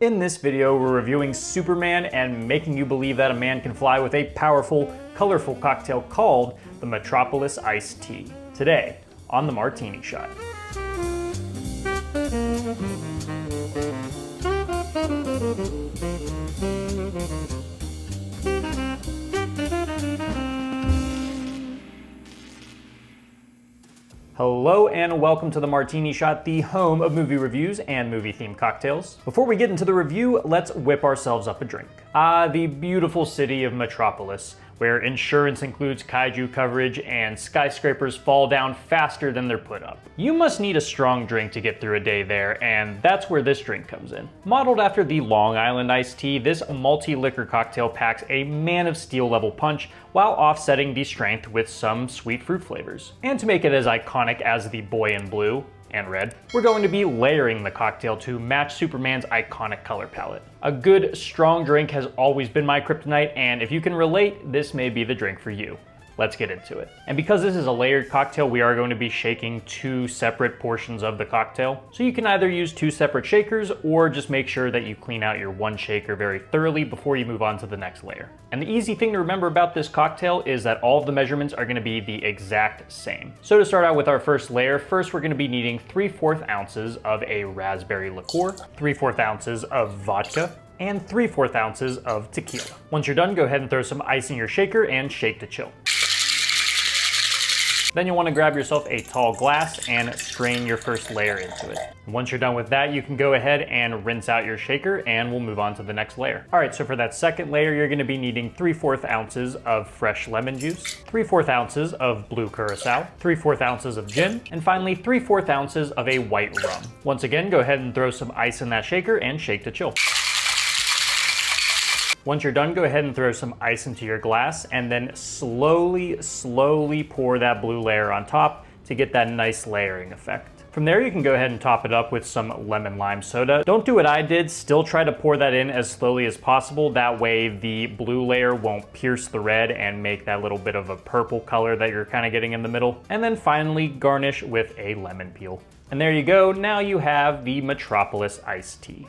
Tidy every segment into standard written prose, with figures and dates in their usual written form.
In this video, we're reviewing Superman and making you believe that a man can fly with a powerful, colorful cocktail called the Metropolis Iced Tea. Today, on the Martini Shot. Hello and welcome to the Martini Shot, the home of movie reviews and movie-themed cocktails. Before we get into the review, let's whip ourselves up a drink. The beautiful city of Metropolis, where insurance includes kaiju coverage and skyscrapers fall down faster than they're put up. You must need a strong drink to get through a day there, and that's where this drink comes in. Modeled after the Long Island iced tea, this multi-liquor cocktail packs a Man of Steel level punch while offsetting the strength with some sweet fruit flavors. And to make it as iconic as the boy in blue and red, we're going to be layering the cocktail to match Superman's iconic color palette. A good, strong drink has always been my kryptonite, and if you can relate, this may be the drink for you. Let's get into it. And because this is a layered cocktail, we are going to be shaking two separate portions of the cocktail. So you can either use two separate shakers or just make sure that you clean out your one shaker very thoroughly before you move on to the next layer. And the easy thing to remember about this cocktail is that all of the measurements are gonna be the exact same. So to start out with our first layer, first we're gonna be needing 3/4 ounces of a raspberry liqueur, 3/4 ounces of vodka, and 3/4 ounces of tequila. Once you're done, go ahead and throw some ice in your shaker and shake to chill. Then you'll want to grab yourself a tall glass and strain your first layer into it. Once you're done with that, you can go ahead and rinse out your shaker and we'll move on to the next layer. All right, so for that second layer, you're going to be needing 3/4 ounces of fresh lemon juice, 3/4 ounces of blue curacao, 3/4 ounces of gin, and finally 3/4 ounces of a white rum. Once again, go ahead and throw some ice in that shaker and shake to chill. Once you're done, go ahead and throw some ice into your glass and then slowly pour that blue layer on top to get that nice layering effect. From there, you can go ahead and top it up with some lemon lime soda. Don't do what I did, still try to pour that in as slowly as possible. That way the blue layer won't pierce the red and make that little bit of a purple color that you're kind of getting in the middle. And then finally garnish with a lemon peel. And there you go, now you have the Metropolis Iced Tea.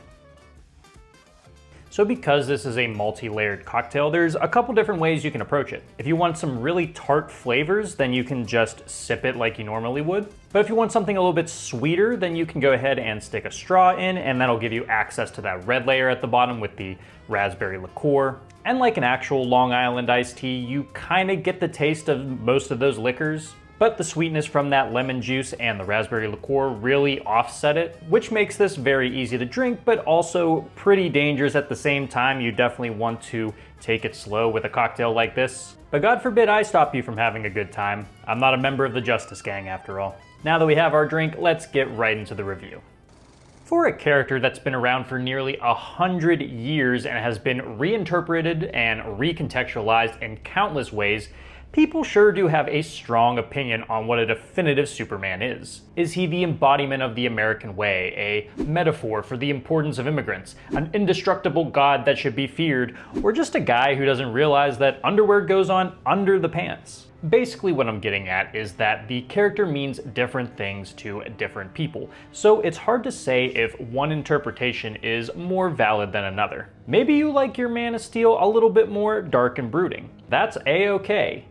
So because this is a multi-layered cocktail, there's a couple different ways you can approach it. If you want some really tart flavors, then you can just sip it like you normally would. But if you want something a little bit sweeter, then you can go ahead and stick a straw in, and that'll give you access to that red layer at the bottom with the raspberry liqueur. And like an actual Long Island iced tea, you kind of get the taste of most of those liquors, but the sweetness from that lemon juice and the raspberry liqueur really offset it, which makes this very easy to drink, but also pretty dangerous at the same time. You definitely want to take it slow with a cocktail like this. But God forbid I stop you from having a good time. I'm not a member of the Justice Gang after all. Now that we have our drink, let's get right into the review. For a character that's been around for nearly 100 years and has been reinterpreted and recontextualized in countless ways, people sure do have a strong opinion on what a definitive Superman is. Is he the embodiment of the American way, a metaphor for the importance of immigrants, an indestructible god that should be feared, or just a guy who doesn't realize that underwear goes on under the pants? Basically what I'm getting at is that the character means different things to different people, so it's hard to say if one interpretation is more valid than another. Maybe you like your Man of Steel a little bit more dark and brooding. That's a-okay.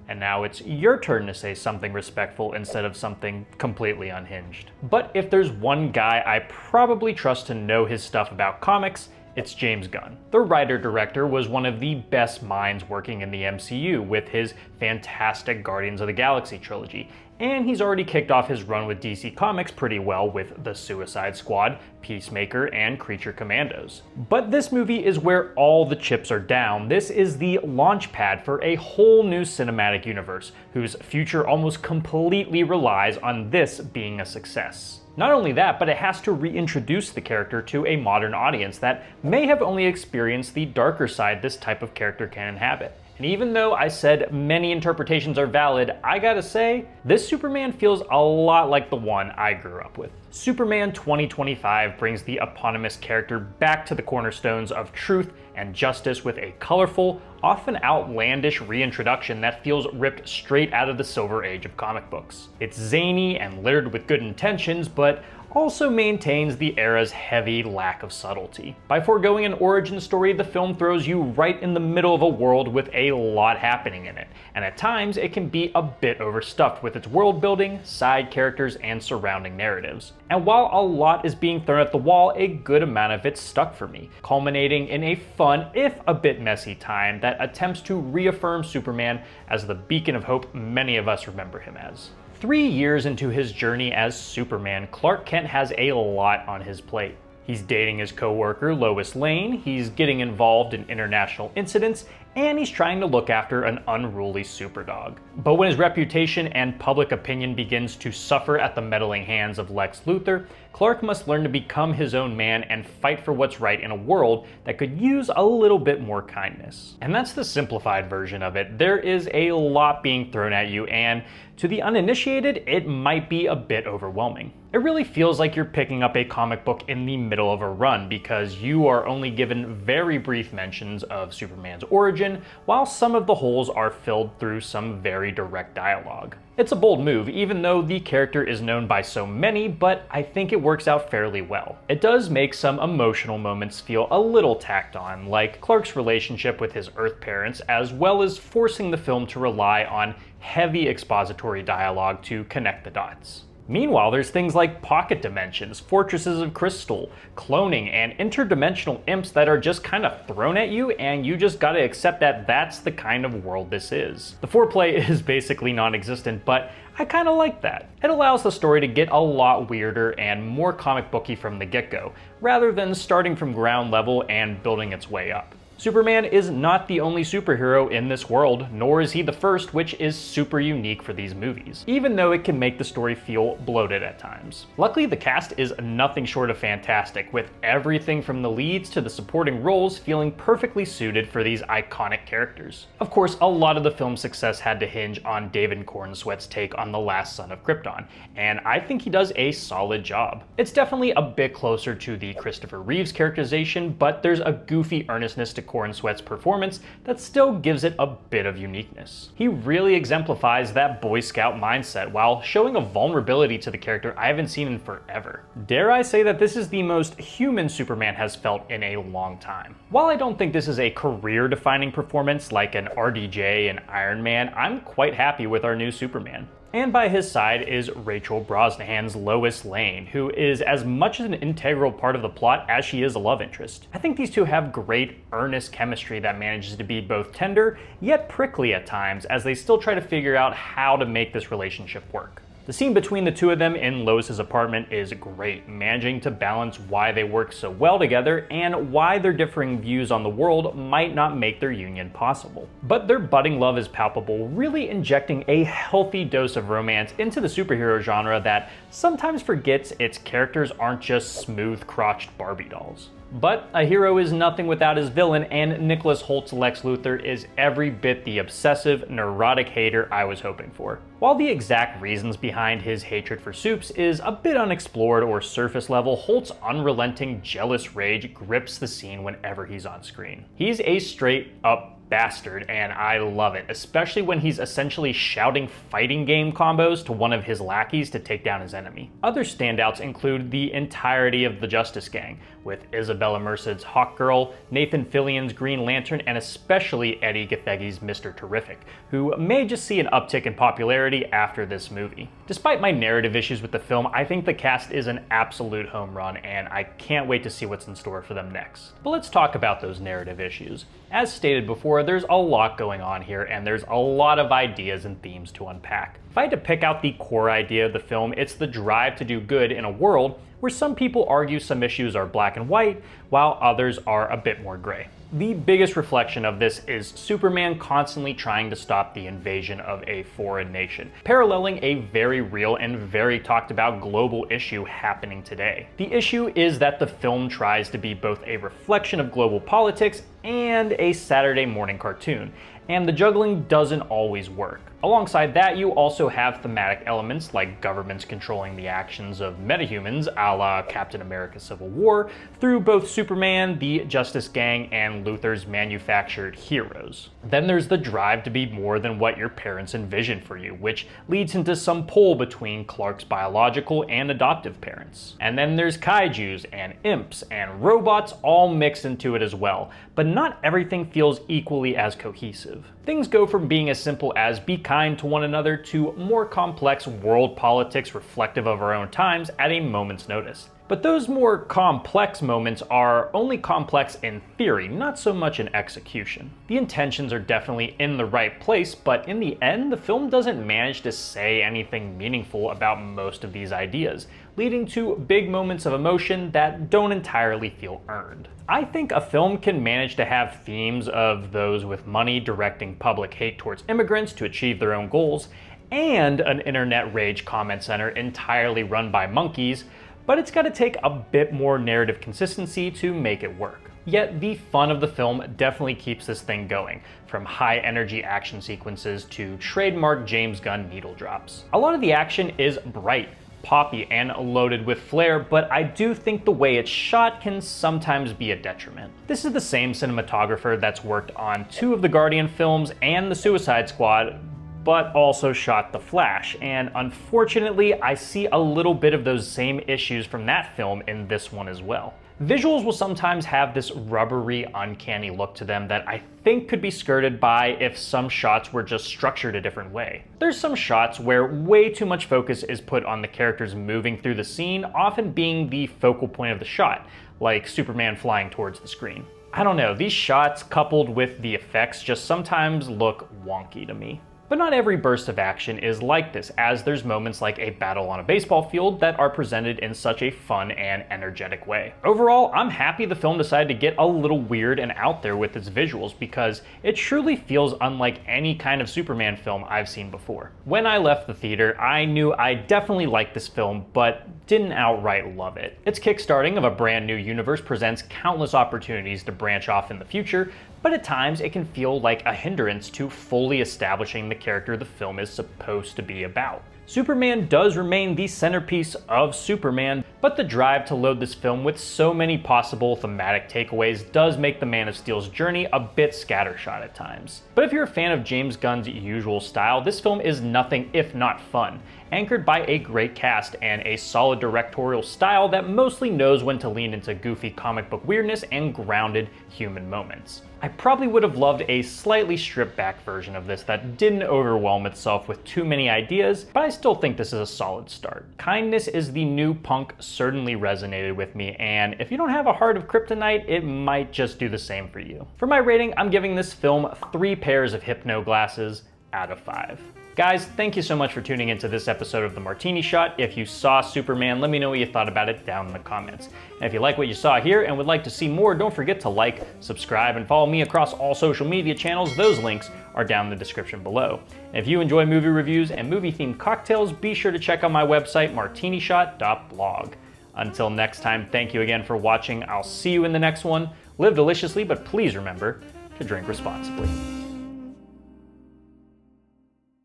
And now it's your turn to say something respectful instead of something completely unhinged. But if there's one guy I probably trust to know his stuff about comics, it's James Gunn. The writer-director was one of the best minds working in the MCU with his fantastic Guardians of the Galaxy trilogy, and he's already kicked off his run with DC Comics pretty well with The Suicide Squad, Peacemaker, and Creature Commandos. But this movie is where all the chips are down. This is the launch pad for a whole new cinematic universe, whose future almost completely relies on this being a success. Not only that, but it has to reintroduce the character to a modern audience that may have only experienced the darker side this type of character can inhabit. And even though I said many interpretations are valid, I gotta say, this Superman feels a lot like the one I grew up with. Superman 2025 brings the eponymous character back to the cornerstones of truth and justice with a colorful, often outlandish reintroduction that feels ripped straight out of the Silver Age of comic books. It's zany and littered with good intentions, but also maintains the era's heavy lack of subtlety. By foregoing an origin story, the film throws you right in the middle of a world with a lot happening in it, and at times it can be a bit overstuffed with its world building, side characters, and surrounding narratives. And while a lot is being thrown at the wall, a good amount of it stuck for me, culminating in a fun, if a bit messy time that attempts to reaffirm Superman as the beacon of hope many of us remember him as. 3 years into his journey as Superman, Clark Kent has a lot on his plate. He's dating his co-worker Lois Lane, he's getting involved in international incidents, and he's trying to look after an unruly superdog. But when his reputation and public opinion begins to suffer at the meddling hands of Lex Luthor, Clark must learn to become his own man and fight for what's right in a world that could use a little bit more kindness. And that's the simplified version of it. There is a lot being thrown at you, and to the uninitiated, it might be a bit overwhelming. It really feels like you're picking up a comic book in the middle of a run because you are only given very brief mentions of Superman's origin, while some of the holes are filled through some very direct dialogue. It's a bold move, even though the character is known by so many, but I think it works out fairly well. It does make some emotional moments feel a little tacked on, like Clark's relationship with his Earth parents, as well as forcing the film to rely on heavy expository dialogue to connect the dots. Meanwhile, there's things like pocket dimensions, fortresses of crystal, cloning, and interdimensional imps that are just kind of thrown at you, and you just gotta accept that that's the kind of world this is. The foreplay is basically non-existent, but I kinda like that. It allows the story to get a lot weirder and more comic booky from the get-go, rather than starting from ground level and building its way up. Superman is not the only superhero in this world, nor is he the first, which is super unique for these movies, even though it can make the story feel bloated at times. Luckily, the cast is nothing short of fantastic, with everything from the leads to the supporting roles feeling perfectly suited for these iconic characters. Of course, a lot of the film's success had to hinge on David Corenswet's take on the last son of Krypton, and I think he does a solid job. It's definitely a bit closer to the Christopher Reeves characterization, but there's a goofy earnestness to Corenswet's performance that still gives it a bit of uniqueness. He really exemplifies that Boy Scout mindset while showing a vulnerability to the character I haven't seen in forever. Dare I say that this is the most human Superman has felt in a long time. While I don't think this is a career-defining performance like an RDJ and Iron Man, I'm quite happy with our new Superman. And by his side is Rachel Brosnahan's Lois Lane, who is as much an integral part of the plot as she is a love interest. I think these two have great, earnest chemistry that manages to be both tender, yet prickly at times, as they still try to figure out how to make this relationship work. The scene between the two of them in Lois's apartment is great, managing to balance why they work so well together and why their differing views on the world might not make their union possible. But their budding love is palpable, really injecting a healthy dose of romance into the superhero genre that sometimes forgets its characters aren't just smooth-crotched Barbie dolls. But a hero is nothing without his villain, and Nicholas Holt's Lex Luthor is every bit the obsessive, neurotic hater I was hoping for. While the exact reasons behind his hatred for Supes is a bit unexplored or surface level, Holt's unrelenting, jealous rage grips the scene whenever he's on screen. He's a straight-up bastard, and I love it, especially when he's essentially shouting fighting game combos to one of his lackeys to take down his enemy. Other standouts include the entirety of the Justice Gang, with Isabella Merced's Hawkgirl, Nathan Fillion's Green Lantern, and especially Eddie Gathegi's Mr. Terrific, who may just see an uptick in popularity after this movie. Despite my narrative issues with the film, I think the cast is an absolute home run, and I can't wait to see what's in store for them next. But let's talk about those narrative issues. As stated before, there's a lot going on here, and there's a lot of ideas and themes to unpack. If I had to pick out the core idea of the film, it's the drive to do good in a world where some people argue some issues are black and white, while others are a bit more gray. The biggest reflection of this is Superman constantly trying to stop the invasion of a foreign nation, paralleling a very real and very talked about global issue happening today. The issue is that the film tries to be both a reflection of global politics and a Saturday morning cartoon, and the juggling doesn't always work. Alongside that, you also have thematic elements like governments controlling the actions of metahumans, a la Captain America Civil War, through both Superman, the Justice Gang, and Luthor's manufactured heroes. Then there's the drive to be more than what your parents envisioned for you, which leads into some pull between Clark's biological and adoptive parents. And then there's kaijus and imps and robots all mixed into it as well, but not everything feels equally as cohesive. Things go from being as simple as be kind to one another to more complex world politics reflective of our own times at a moment's notice. But those more complex moments are only complex in theory, not so much in execution. The intentions are definitely in the right place, but in the end, the film doesn't manage to say anything meaningful about most of these ideas, leading to big moments of emotion that don't entirely feel earned. I think a film can manage to have themes of those with money directing public hate towards immigrants to achieve their own goals, and an internet rage comment center entirely run by monkeys, but it's got to take a bit more narrative consistency to make it work. Yet the fun of the film definitely keeps this thing going, from high energy action sequences to trademark James Gunn needle drops. A lot of the action is bright, poppy, and loaded with flair, but I do think the way it's shot can sometimes be a detriment. This is the same cinematographer that's worked on 2 of the Guardian films and the Suicide Squad, but also shot The Flash, and unfortunately I see a little bit of those same issues from that film in this one as well. Visuals will sometimes have this rubbery, uncanny look to them that I think could be skirted by if some shots were just structured a different way. There's some shots where way too much focus is put on the characters moving through the scene, often being the focal point of the shot, like Superman flying towards the screen. I don't know, these shots coupled with the effects just sometimes look wonky to me. But not every burst of action is like this, as there's moments like a battle on a baseball field that are presented in such a fun and energetic way. Overall, I'm happy the film decided to get a little weird and out there with its visuals because it truly feels unlike any kind of Superman film I've seen before. When I left the theater, I knew I definitely liked this film, but didn't outright love it. Its kickstarting of a brand new universe presents countless opportunities to branch off in the future, but at times it can feel like a hindrance to fully establishing the character the film is supposed to be about. Superman does remain the centerpiece of Superman, but the drive to load this film with so many possible thematic takeaways does make the Man of Steel's journey a bit scattershot at times. But if you're a fan of James Gunn's usual style, this film is nothing if not fun, anchored by a great cast and a solid directorial style that mostly knows when to lean into goofy comic book weirdness and grounded human moments. I probably would have loved a slightly stripped back version of this that didn't overwhelm itself with too many ideas, but I still think this is a solid start. Kindness is the new punk certainly resonated with me, and if you don't have a heart of kryptonite, it might just do the same for you. For my rating, I'm giving this film 3 pairs of hypno glasses out of 5. Guys, thank you so much for tuning into this episode of the Martini Shot. If you saw Superman, let me know what you thought about it down in the comments. And if you like what you saw here and would like to see more, don't forget to like, subscribe, and follow me across all social media channels. Those links are down in the description below. And if you enjoy movie reviews and movie-themed cocktails, be sure to check out my website, martinishot.blog. Until next time, thank you again for watching. I'll see you in the next one. Live deliciously, but please remember to drink responsibly.